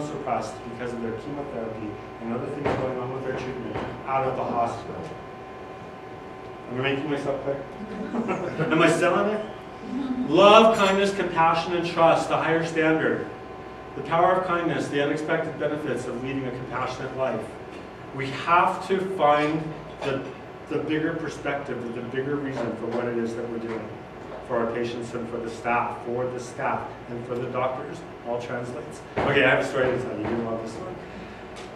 immunosuppressed because of their chemotherapy and other things going on with their treatment out of the hospital. Am I making myself clear? Am I selling it? Love, kindness, compassion, and trust, the higher standard. The power of kindness, the unexpected benefits of leading a compassionate life. We have to find the bigger perspective, the bigger reason for what it is that we're doing for our patients and for the staff, and for the doctors. All translates. Okay, I have a story to tell you. You love this one.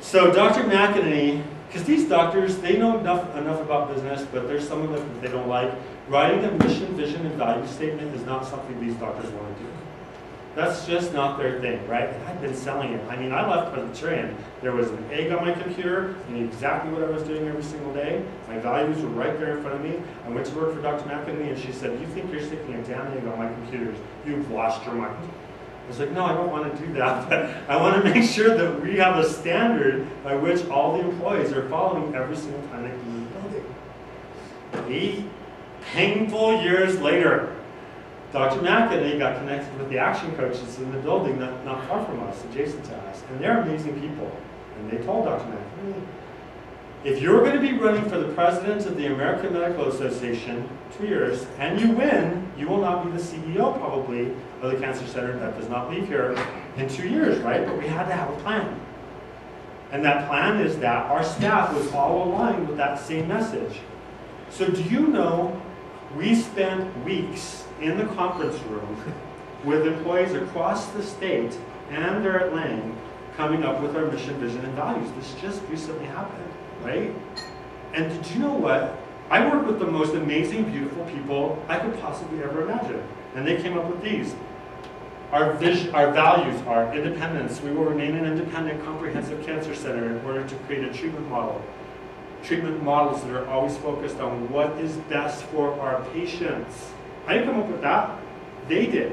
So Dr. McEnany, because these doctors, they know enough about business, but there's some of them that they don't like. Writing a mission, vision, and value statement is not something these doctors want to do. That's just not their thing, right? And I've been selling it. I mean, I left Presbyterian. There was an egg on my computer. I knew exactly what I was doing every single day. My values were right there in front of me. I went to work for Dr. McEnany, and she said, "You think you're sticking a damn egg on my computers? You've lost your mind." I was like, "No, I don't want to do that, but I want to make sure that we have a standard by which all the employees are following every single time they come in the building." 8 painful years later, Dr. McEnany got connected with the action coaches in the building not far from us, adjacent to us, and they're amazing people. And they told Dr. McEnany, "If you're going to be running for the president of the American Medical Association 2 years, and you win, you will not be the CEO probably of the cancer center that does not leave here in 2 years, right? But we had to have a plan. And that plan is that our staff was all aligned with that same message. So do you know, we spent weeks in the conference room with employees across the state and they're at Lang coming up with our mission, vision, and values. This just recently happened, right? And did you know what? I work with the most amazing, beautiful people I could possibly ever imagine. And they came up with these. Our values are independence. We will remain an independent, comprehensive cancer center in order to create a treatment model. Treatment models that are always focused on what is best for our patients. I didn't come up with that. They did.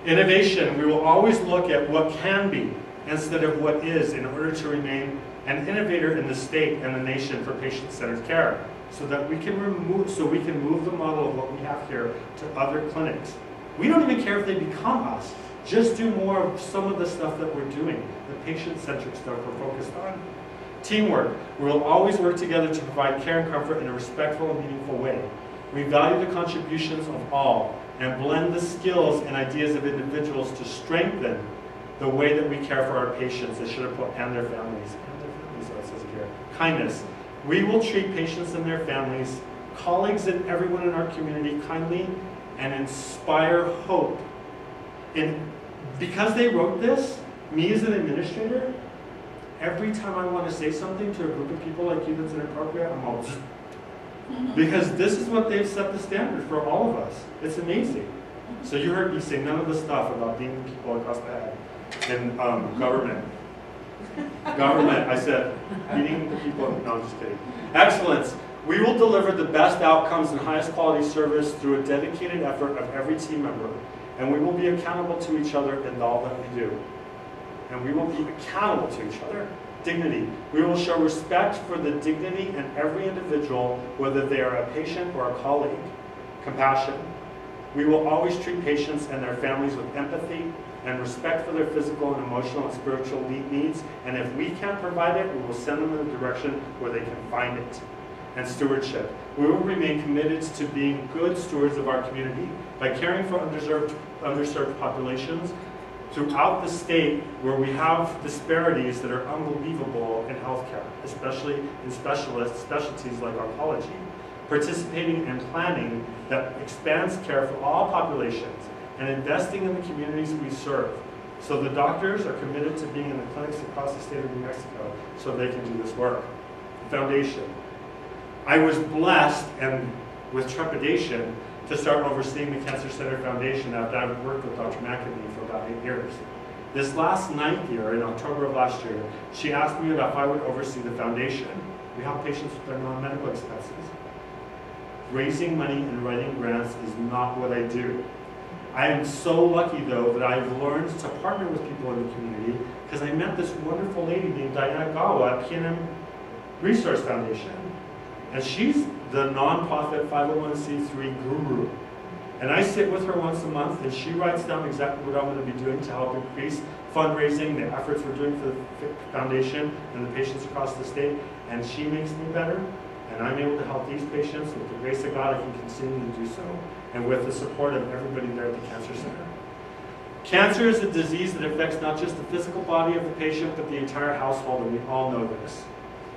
Innovation. We will always look at what can be instead of what is in order to remain an innovator in the state and the nation for patient-centered care, so that we can move the model of what we have here to other clinics. We don't even care if they become us. Just do more of some of the stuff that we're doing, the patient-centric stuff we're focused on. Teamwork. We will always work together to provide care and comfort in a respectful and meaningful way. We value the contributions of all and blend the skills and ideas of individuals to strengthen the way that we care for our patients. They should have put and their families. So it says here. Kindness. We will treat patients and their families, colleagues, and everyone in our community kindly and inspire hope. And because they wrote this, me as an administrator, every time I want to say something to a group of people like you that's inappropriate, I'm all because this is what they've set the standard for all of us. It's amazing. So you heard me say none of the stuff about beating people across the head in government. Government, I said, beating the people, no, I'm just kidding. Excellence. We will deliver the best outcomes and highest quality service through a dedicated effort of every team member. And we will be accountable to each other in all that we do. And we will be accountable to each other. Dignity. We will show respect for the dignity in every individual, whether they are a patient or a colleague. Compassion. We will always treat patients and their families with empathy and respect for their physical and emotional and spiritual needs. And if we can't provide it, we will send them in a direction where they can find it. And stewardship. We will remain committed to being good stewards of our community by caring for underserved populations throughout the state where we have disparities that are unbelievable in healthcare, especially in specialties like oncology. Participating in planning that expands care for all populations and investing in the communities we serve. So the doctors are committed to being in the clinics across the state of New Mexico so they can do this work. Foundation. I was blessed and with trepidation to start overseeing the Cancer Center Foundation after I've worked with Dr. McEnany for about 8 years. This last 9th year, in October of last year, she asked me if I would oversee the foundation. We help patients with their non-medical expenses. Raising money and writing grants is not what I do. I am so lucky, though, that I've learned to partner with people in the community because I met this wonderful lady named Diana Gawa at P&M Resource Foundation. And she's the nonprofit 501c3 guru. And I sit with her once a month, and she writes down exactly what I'm going to be doing to help increase fundraising, the efforts we're doing for the foundation and the patients across the state. And she makes me better, and I'm able to help these patients. With the grace of God, I can continue to do so, and with the support of everybody there at the Cancer Center. Cancer is a disease that affects not just the physical body of the patient, but the entire household, and we all know this.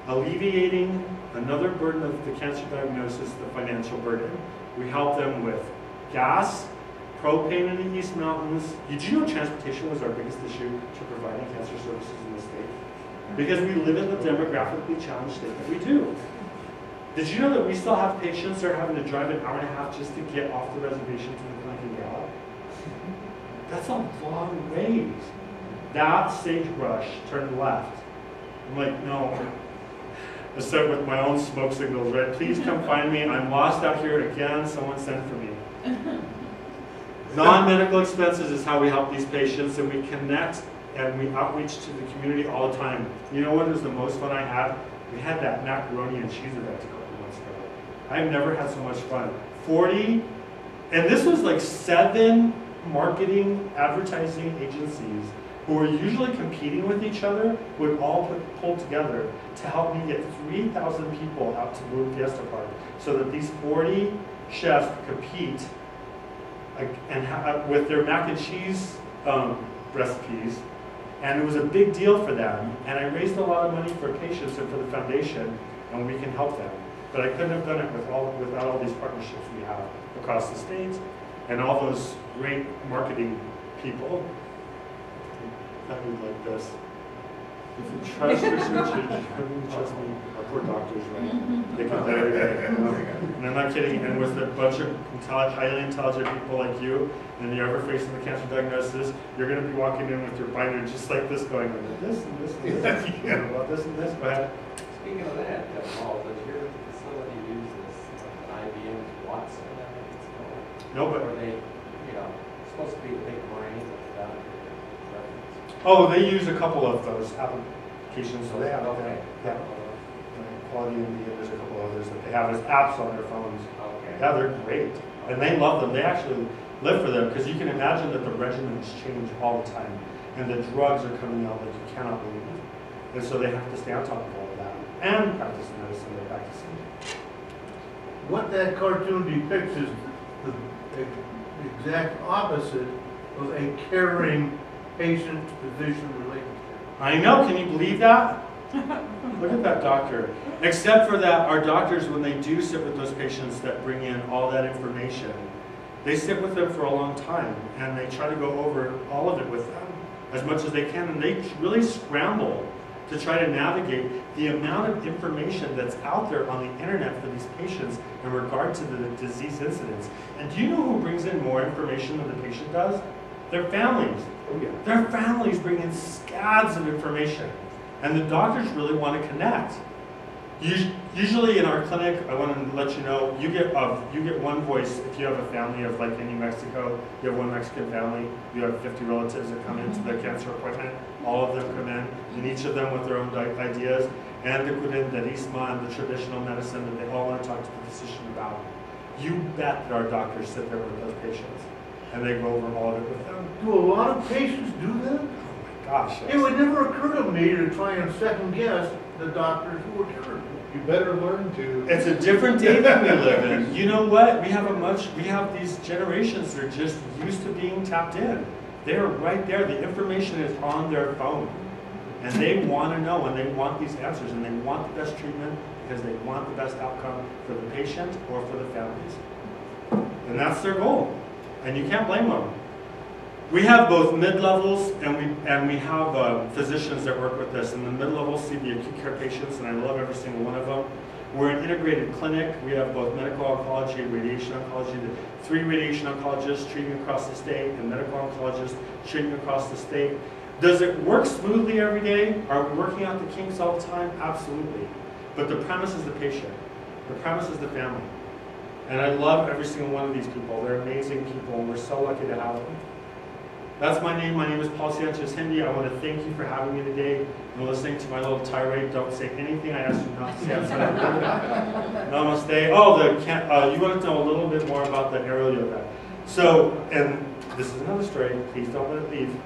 Alleviating another burden of the cancer diagnosis, the financial burden. We help them with gas, propane in the East Mountains. Did you know transportation was our biggest issue to providing cancer services in the state? Because we live in the demographically challenged state that we do. Did you know that we still have patients that are having to drive an hour and a half just to get off the reservation to the clinic in Gallup? That's a long ways. That sagebrush turned left. I'm like, no. I said with my own smoke signals, right? Please come find me. I'm lost out here again. Someone sent for me. Non-medical expenses is how we help these patients, and we connect and we outreach to the community all the time. You know what was the most fun I had? We had that macaroni and cheese event a couple months ago. I've never had so much fun. 40, and this was like 7 marketing advertising agencies who were usually competing with each other would all pull together to help me get 3,000 people out to Blue Fiesta Park so that these 40 chefs compete and with their mac and cheese recipes. And it was a big deal for them. And I raised a lot of money for patients and for the foundation, and we can help them. But I couldn't have done it without all these partnerships we have across the states and all those great marketing people. I would like this. If you trust researchers, you trust me. Our poor doctors, right? They come there every day. And I'm not kidding. And with a bunch of highly intelligent people like you, and you're ever facing the cancer diagnosis, you're going to be walking in with your binder just like this, going, this and this and this. And about this and this. Go ahead. Speaking of that, Paul, does your facility use this IBM Watson? No, but are they, supposed to be a big brain without reference? Oh, they use a couple of those applications, so they have okay. Yeah. Quality India, there's a couple others that they have as apps on their phones. Okay. Yeah, they're great. And they love them. They actually live for them because you can imagine that the regimens change all the time. And the drugs are coming out like you cannot believe. And so they have to stay on top of all of that. And practice medicine, they're practicing. What that cartoon depicts is the exact opposite of a caring patient-physician relationship. I know, can you believe that? Look at that doctor. Except for that, our doctors, when they do sit with those patients that bring in all that information, they sit with them for a long time, and they try to go over all of it with them as much as they can, and they really scramble to try to navigate the amount of information that's out there on the internet for these patients in regard to the disease incidence. And do you know who brings in more information than the patient does? Their families. Oh, yeah. Their families bring in scads of information. And the doctors really want to connect. Usually in our clinic, I want to let you know, you get one voice if you have a family of like in New Mexico, you have one Mexican family, you have 50 relatives that come into the cancer appointment, all of them come in, and each of them with their own ideas, and the curanderismo and the traditional medicine that they all want to talk to the physician about. You bet that our doctors sit there with those patients, and they go over all of it with them. Do a lot of patients do that? Gosh, yes. It would never occur to me to try and second guess the doctors who are cured. You better learn to. It's a different day that we live in. You know what? We have these generations that are just used to being tapped in. They're right there. The information is on their phone. And they want to know, and they want these answers, and they want the best treatment because they want the best outcome for the patient or for the families. And that's their goal. And you can't blame them. We have both mid-levels and we have physicians that work with us. And the mid-levels see the acute care patients, and I love every single one of them. We're an integrated clinic. We have both medical oncology and radiation oncology. The 3 radiation oncologists treating across the state and medical oncologists treating across the state. Does it work smoothly every day? Are we working out the kinks all the time? Absolutely. But the premise is the patient. The premise is the family. And I love every single one of these people. They're amazing people, and we're so lucky to have them. That's my name. My name is Paul Sanchez-Hindi. I want to thank you for having me today and listening to my little tirade. Don't say anything I asked you not to say outside. Namaste. Oh, you want to know a little bit more about the aerial yoga. So, and this is another story, please don't let it leave.